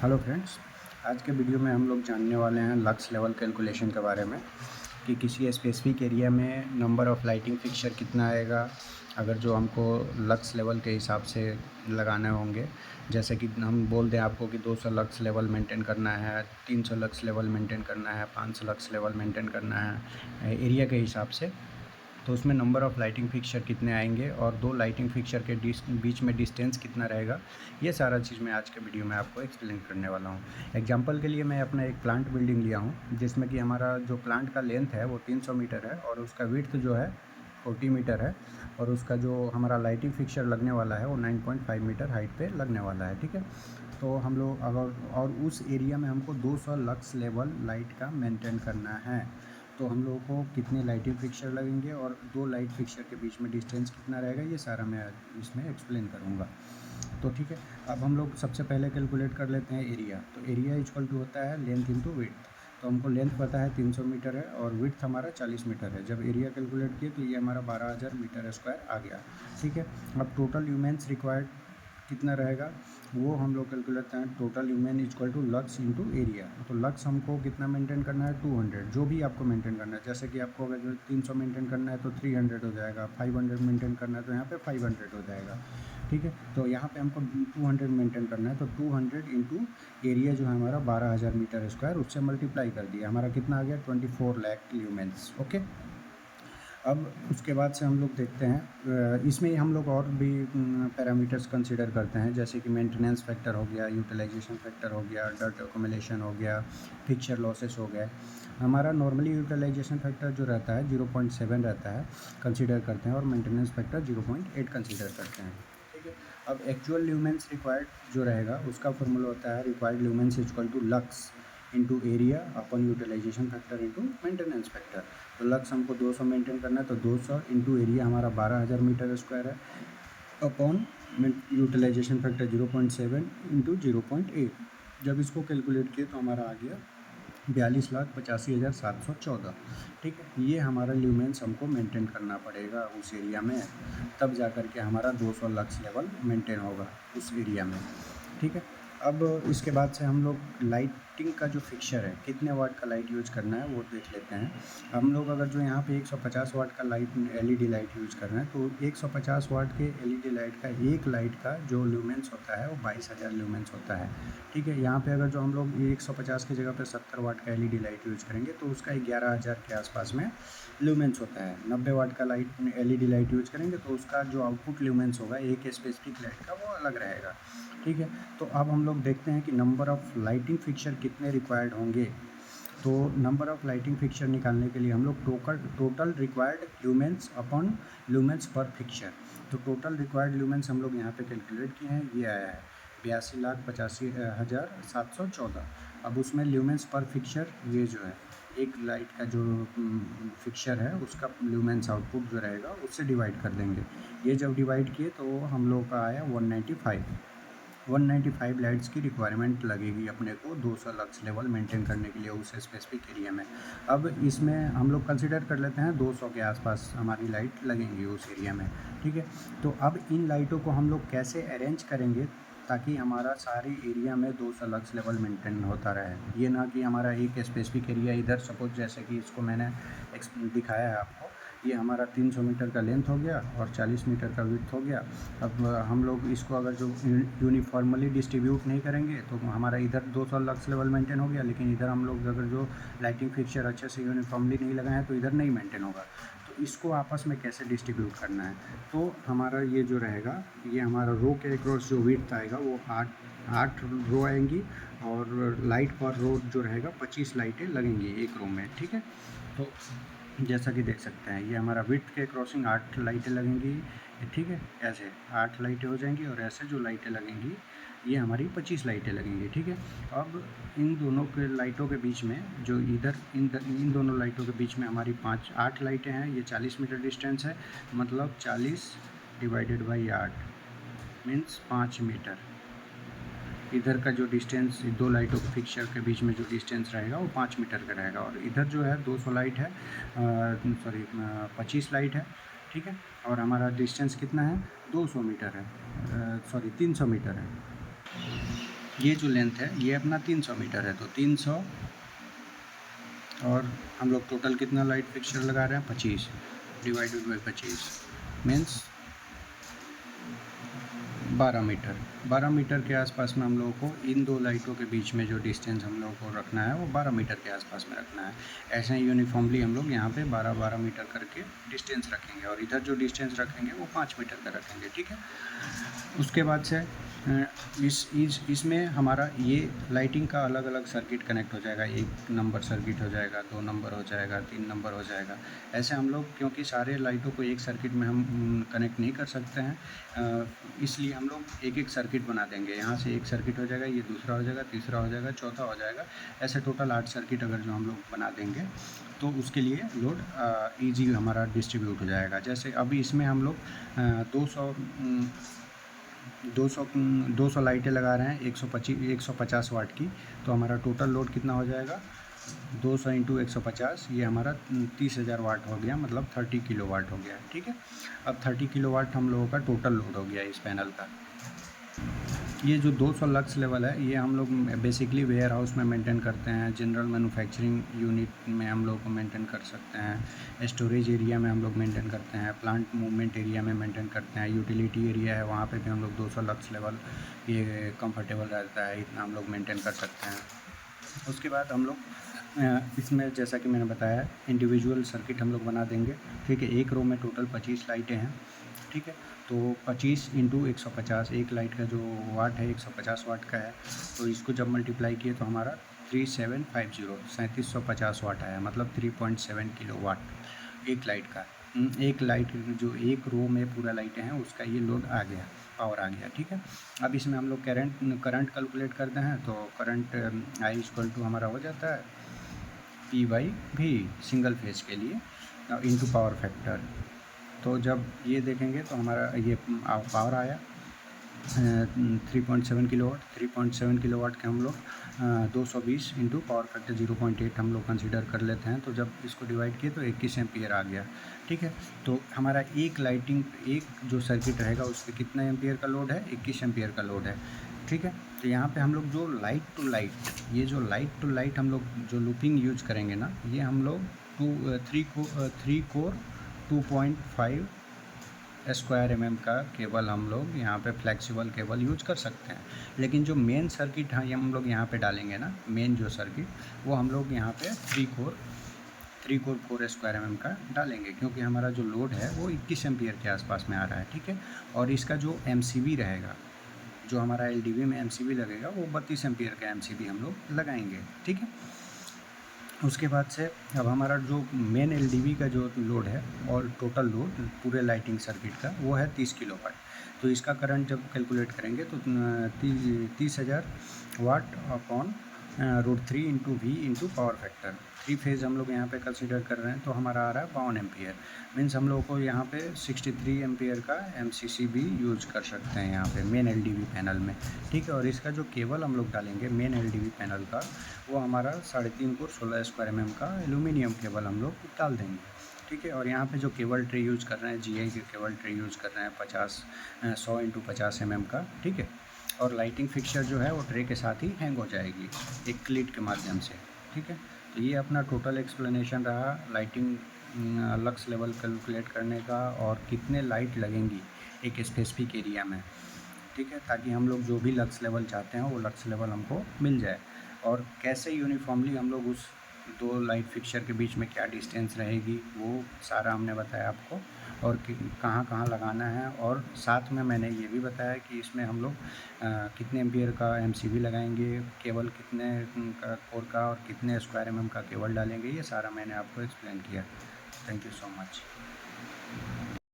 Hello friends, आज के video में हम लोग जानने वाले हैं लक्स लेवल कैलकुलेशन के बारे में कि किसी स्पेसिफिक एरिया में नंबर ऑफ़ लाइटिंग फिक्सचर कितना आएगा अगर जो हमको लक्स लेवल के हिसाब से लगाने होंगे। जैसे कि हम बोल दें आपको कि 200 लक्स लेवल मेंटेन करना है, 300 लक्स लेवल मेंटेन करना है, 500 लक्स लेवल मेंटेन करना है एरिया के हिसाब से, तो उसमें नंबर ऑफ़ लाइटिंग फिक्सचर कितने आएंगे और दो लाइटिंग फिक्सचर के बीच में डिस्टेंस कितना रहेगा, ये सारा चीज़ मैं आज के वीडियो में आपको एक्सप्लेन करने वाला हूँ। एग्जांपल के लिए मैं अपना एक प्लांट बिल्डिंग लिया हूँ जिसमें कि हमारा जो प्लांट का लेंथ है वो 300 मीटर है और उसका विड्थ जो है 40 मीटर है और उसका जो हमारा लाइटिंग फिक्सचर लगने वाला है वो 9.5 मीटर हाइट पे लगने वाला है। ठीक है, तो हम लोग अगर और उस एरिया में हमको 200 लक्स लेवल लाइट का मेंटेन करना है तो हम लोगों को कितने लाइटिंग फिक्सचर लगेंगे और दो लाइट फिक्सचर के बीच में डिस्टेंस कितना रहेगा, ये सारा मैं इसमें एक्सप्लेन करूँगा। तो ठीक है, अब हम लोग सबसे पहले कैलकुलेट कर लेते हैं एरिया। तो एरिया इक्वल टू होता है लेंथ इंटू विड्थ। तो हमको लेंथ पता है 300 मीटर है और विड्थ हमारा 40 मीटर है। जब एरिया कैलकुलेट किए तो ये हमारा 12,000 मीटर स्क्वायर आ गया। ठीक है, अब टोटल ल्यूमेंस रिक्वायर्ड कितना रहेगा वो हम लोग कैलकुलेट करते हैं। Total lumen equal to lux into area. तो लक्स हमको कितना मेंटेन करना है 200, जो भी आपको मेंटेन करना है। जैसे कि आपको अगर 300 मेंटेन करना है तो 300 हो जाएगा, 500 मेंटेन करना है तो यहाँ पे 500 हो जाएगा। ठीक है, तो यहाँ पे हमको 200 मेंटेन करना है तो 200 इंटू एरिया जो है हमारा 12,000 मीटर स्क्वायर, उससे मल्टीप्लाई कर दिया, हमारा कितना आ गया 24 लाख ल्यूमेंस। ओके, अब उसके बाद से हम लोग देखते हैं इसमें हम लोग और भी पैरामीटर्स कंसीडर करते हैं, जैसे कि मेंटेनेंस फैक्टर हो गया, यूटिलाइजेशन फैक्टर हो गया, डर्ट एक्यूमुलेशन हो गया, फिक्सचर लॉसेस हो गए। हमारा नॉर्मली यूटिलाइजेशन फैक्टर जो रहता है 0.7 रहता है, कंसीडर करते हैं, और मेंटेनेंस फैक्टर 0.8 कंसीडर करते हैं। ठीक है, अब एक्चुअल ल्यूमेंस रिक्वायर्ड जो रहेगा उसका फॉर्मूला होता है required lumens equal to lux into area upon utilization factor into maintenance factor. तो लक्स हमको 200 मेंटेन करना है तो 200 इंटू एरिया हमारा 12,000 मीटर स्क्वायर है अपॉन यूटिलाइजेशन फैक्टर 0.7 इंटू 0.8। जब इसको कैलकुलेट किए तो हमारा आ गया 42,85,714। ठीक है, ये हमारा ल्यूमेंस हमको मेंटेन करना पड़ेगा उस एरिया में, तब जा कर के हमारा 200 लक्स लेवल मेंटेन होगा उस एरिया में। ठीक है, अब इसके बाद से हम लोग लाइटिंग का जो फिक्सचर है कितने वाट का लाइट यूज़ करना है वो देख लेते हैं। हम लोग अगर जो यहाँ पे 150 वाट का लाइट एलईडी लाइट यूज़ कर रहे हैं तो 150 वाट के एलईडी लाइट का एक लाइट का जो ल्यूमेंस होता है वो 22,000 ल्यूमेंस होता है। ठीक है, यहाँ पे अगर जो हम लोग 150 की जगह पे 70 वाट का एलईडी लाइट यूज़ करेंगे तो उसका 11,000 के आसपास में ल्यूमेंस होता है। 90 वाट का लाइट एलईडी लाइट यूज़ करेंगे तो उसका जो आउटपुट ल्यूमेंस होगा एक स्पेसिफिक लाइट का वो अलग रहेगा। ठीक है, तो अब हम लोग देखते हैं कि नंबर ऑफ़ लाइटिंग फिक्सचर कितने रिक्वायर्ड होंगे। तो नंबर ऑफ़ लाइटिंग फिक्सचर निकालने के लिए हम लोग total required lumens upon lumens पर फिक्सचर। तो टोटल रिक्वायर्ड ल्यूमेंस हम लोग यहाँ पे कैलकुलेट किए हैं, ये आया है 82,85,714। अब उसमें ल्यूमेंस पर फिक्सचर ये जो है एक लाइट का जो फिक्सचर है उसका ल्यूमेंस आउटपुट जो रहेगा उससे डिवाइड कर देंगे। ये जब डिवाइड किए तो हम लोग का आया 195 लाइट्स की रिक्वायरमेंट लगेगी अपने को 200 लक्स लेवल मेंटेन करने के लिए उस स्पेसिफिक एरिया में। अब इसमें हम लोग कंसिडर कर लेते हैं 200 के आसपास हमारी लाइट लगेंगी उस एरिया में। ठीक है, तो अब इन लाइटों को हम लोग कैसे अरेंज करेंगे ताकि हमारा सारी एरिया में 200 लक्स लेवल मेंटेन होता रहे। ये ना कि हमारा एक स्पेसिफिक एरिया इधर, सपोज जैसे कि इसको मैंने दिखाया है आपको, ये हमारा 300 मीटर का लेंथ हो गया और 40 मीटर का विड्थ हो गया। अब हम लोग इसको अगर जो यूनिफॉर्मली डिस्ट्रीब्यूट नहीं करेंगे तो हमारा इधर 200 लक्स लेवल मेंटेन हो गया, लेकिन इधर हम लोग अगर जो लाइटिंग फिक्सचर अच्छे से यूनिफॉर्मली नहीं लगाएं तो इधर नहीं मेंटेन होगा। तो इसको आपस में कैसे डिस्ट्रीब्यूट करना है, तो हमारा ये जो रहेगा ये हमारा रो के अक्रॉस जो विड्थ आएगा वो 8 रो आएंगी और लाइट पर रो जो रहेगा 25 लाइटें लगेंगी एक रो में। ठीक है, तो जैसा कि देख सकते हैं ये हमारा विड्थ के क्रॉसिंग 8 लाइटें लगेंगी। ठीक है, ऐसे 8 लाइटें हो जाएंगी और ऐसे जो लाइटें लगेंगी ये हमारी 25 लाइटें लगेंगी। ठीक है, अब इन दोनों के लाइटों के बीच में जो इधर इन दोनों लाइटों के बीच में हमारी 8 लाइटें हैं, ये 40 मीटर डिस्टेंस है, मतलब 40 डिवाइडेड बाई 8 मीन्स 5 मीटर। इधर का जो डिस्टेंस दो लाइटों के फिक्सचर के बीच में जो डिस्टेंस रहेगा वो 5 मीटर का रहेगा और इधर जो है 200 लाइट है, 25 लाइट है। ठीक है, और हमारा डिस्टेंस कितना है 200 मीटर है, 300 मीटर है। ये जो लेंथ है ये अपना 300 मीटर है, तो 300 और हम लोग टोटल कितना लाइट फिक्सचर लगा रहे हैं 25 डिवाइडेड बाई 25 मीन्स 12 मीटर के आसपास में हम लोगों को इन दो लाइटों के बीच में जो डिस्टेंस हम लोगों को रखना है वो 12 मीटर के आसपास में रखना है। ऐसे ही यूनिफॉर्मली हम लोग यहाँ पे 12 मीटर करके डिस्टेंस रखेंगे और इधर जो डिस्टेंस रखेंगे वो 5 मीटर का रखेंगे, ठीक है। उसके बाद से इसमें हमारा ये लाइटिंग का अलग अलग सर्किट कनेक्ट हो जाएगा। 1 नंबर सर्किट हो जाएगा, 2 नंबर हो जाएगा, 3 नंबर हो जाएगा। ऐसे हम लोग क्योंकि सारे लाइटों को एक सर्किट में हम कनेक्ट नहीं कर सकते हैं, इसलिए हम लोग एक एक सर्किट बना देंगे। यहाँ से एक सर्किट हो जाएगा, ये दूसरा हो जाएगा, तीसरा हो जाएगा, चौथा हो जाएगा। ऐसे टोटल 8 सर्किट अगर जो हम लोग बना देंगे तो उसके लिए लोड ईजी हमारा डिस्ट्रीब्यूट हो जाएगा। जैसे अभी इसमें हम लोग 200 लाइटें लगा रहे हैं 150 वाट की, तो हमारा टोटल लोड कितना हो जाएगा 200 इंटू 150, ये हमारा 30,000 वाट हो गया, मतलब 30 किलो वाट हो गया, ठीक है। अब 30 किलो वाट हम लोगों का टोटल लोड हो गया इस पैनल का। ये जो 200 लक्स लेवल है ये हम लोग बेसिकली वेयर हाउस में मेंटेन करते हैं, जनरल मैन्युफैक्चरिंग यूनिट में हम लोग को मेंटेन कर सकते हैं, स्टोरेज एरिया में हम लोग मेंटेन करते हैं, प्लांट मूवमेंट एरिया में मेंटेन करते हैं, यूटिलिटी एरिया है वहाँ पे भी हम लोग 200 लक्स लेवल ये कंफर्टेबल रहता है, इतना हम लोग मेंटेन कर सकते हैं। उसके बाद हम लोग इसमें जैसा कि मैंने बताया इंडिविजुअल सर्किट हम लोग बना देंगे, ठीक है। एक रो में टोटल 25 लाइटें हैं, ठीक है। तो 25 इंटू 150, एक लाइट का जो वाट है 150 वाट का है, तो इसको जब मल्टीप्लाई किए तो हमारा 3750 वाट आया, मतलब 3.7 किलो वाट एक लाइट का। एक लाइट जो एक रो में पूरा लाइटें हैं उसका ये लोड आ गया, पावर आ गया, ठीक है। अब इसमें हम लोग करंट कैलकुलेट करते हैं, तो करंट आई इक्वल टू हमारा हो जाता है P/V सिंगल फेज के लिए इंटू पावर फैक्टर। तो जब ये देखेंगे तो हमारा ये पावर आया 3.7 किलोवाट। 3.7 किलोवाट के हम लोग 220 इंटू पावर फैक्टर 0.8 हम लोग कंसीडर कर लेते हैं। तो जब इसको डिवाइड किए तो 21 एम्पियर आ गया, ठीक है। तो हमारा एक जो सर्किट रहेगा उस पर कितना एम्पियर का लोड है 21 एम्पियर का लोड है, ठीक है। तो यहाँ पे हम लोग जो लाइट टू लाइट हम लोग जो लूपिंग यूज करेंगे ना, ये हम लोग 3 कोर 2.5 स्क्वायर mm का केबल हम लोग यहाँ पे फ्लेक्सिबल केबल यूज कर सकते हैं। लेकिन जो मेन सर्किट है हम लोग यहाँ पे डालेंगे ना, मेन जो सर्किट वो हम लोग यहाँ पे 3 कोर 4 स्क्वायर mm का डालेंगे, क्योंकि हमारा जो लोड है वो 21 एम्पियर के आसपास में आ रहा है, ठीक है। और इसका जो MCB रहेगा, जो हमारा LDV में MCB लगेगा वो 32 एम्पियर का MCB हम लोग लगाएंगे, ठीक है। उसके बाद से अब हमारा जो मेन LDV का जो लोड है और टोटल लोड पूरे लाइटिंग सर्किट का वो है 30 किलोवाट। तो इसका करंट जब कैलकुलेट करेंगे तो 30,000 watt upon √3 into V into power factor. 3 phase हम लोग यहाँ पे कंसीडर कर रहे हैं, तो हमारा आ रहा है 52 एम्पियर। मीन्स हम लोग को यहाँ पे 63 एम्पियर का MCC भी यूज कर सकते हैं यहाँ पे मेन LDV पैनल में, ठीक है। और इसका जो केबल हम लोग डालेंगे मेन LDV पैनल का, वो हमारा 3.5 कोर 16 स्क्वायर mm का एल्यूमिनियम केबल हम लोग डाल देंगे, ठीक है। और यहाँ पे जो केबल ट्रे यूज़ कर रहे हैं GI के केबल ट्रे यूज़ कर रहे हैं 100 इंटू 50 mm का, ठीक है। और लाइटिंग फिक्सचर जो है वो ट्रे के साथ ही हैंग हो जाएगी एक क्लिट के माध्यम से, ठीक है। तो ये अपना टोटल एक्सप्लेनेशन रहा लाइटिंग लक्स लेवल कैलकुलेट करने का, और कितने लाइट लगेंगी एक स्पेसिफिक एरिया में, ठीक है, ताकि हम लोग जो भी लक्स लेवल चाहते हैं वो लक्स लेवल हमको मिल जाए। और कैसे यूनिफॉर्मली हम लोग उस 2 लाइट फिक्सचर के बीच में क्या डिस्टेंस रहेगी वो सारा हमने बताया आपको, और कहाँ कहाँ लगाना है। और साथ में मैंने ये भी बताया कि इसमें हम लोग कितने एम्पियर का MCB लगाएंगे, केबल कितने का कोर का और कितने स्क्वायर mm का केबल डालेंगे, ये सारा मैंने आपको एक्सप्लेन किया। Thank you so much.